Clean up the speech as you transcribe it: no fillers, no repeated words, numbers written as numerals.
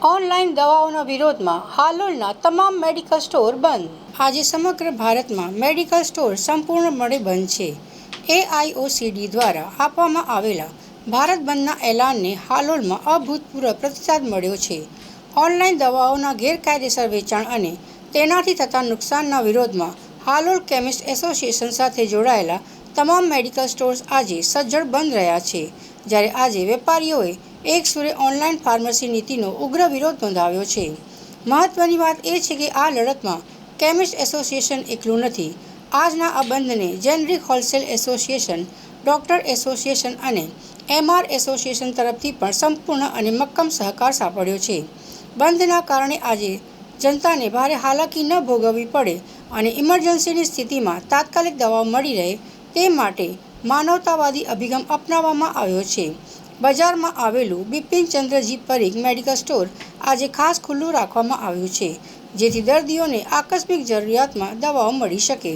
Online દવાઓના વિરોધમાં હાલોલના તમામ મેડિકલ સ્ટોર બંધ. આજે સમગ્ર ભારતમાં મેડિકલ સ્ટોર સંપૂર્ણપણે બંધ છે. એઆઈઓસીડી દ્વારા આપવામાં આવેલા ભારત બંધના એલાનને હાલોલમાં અભૂતપૂર્વ પ્રતિસાદ મળ્યો છે. ઓનલાઈન દવાઓના ગેરકાયદેસર વેચાણ અને તેનાથી થતા નુકસાનના વિરોધમાં હાલોલ કેમિસ્ટ એસોસિએશન સાથે જોડાયેલા તમામ મેડિકલ સ્ટોર્સ આજે સજ્જડ બંધ રહ્યા છે. જ્યારે આજે વેપારીઓએ એક સુરે ઓનલાઈન ફાર્મસી નીતિનો ઉગ્ર વિરોધ નોંધાવ્યો છે. મહત્વની વાત એ છે કે આ લડતમાં કેમિસ્ટ એસોસિએશન એકલું નથી. આજના આ બંધને generic wholesale association, doctor association અને એમઆર એસોસિએશન તરફથી પણ સંપૂર્ણ અને મક્કમ સહકાર સાંપડ્યો છે. બંધના કારણે આજે જનતાને ભારે હાલાકી ન ભોગવવી પડે અને ઇમરજન્સીની સ્થિતિમાં તાત્કાલિક દવાઓ મળી રહે તે માટે માનવતાવાદી અભિગમ અપનાવવામાં આવ્યો છે. બજારમાં આવેલું બિપિનચંદ્રજી પરીખ મેડિકલ સ્ટોર આજે ખાસ ખુલ્લું રાખવામાં આવ્યું છે, જેથી દર્દીઓને આકસ્મિક જરૂરિયાતમાં દવાઓ મળી શકે.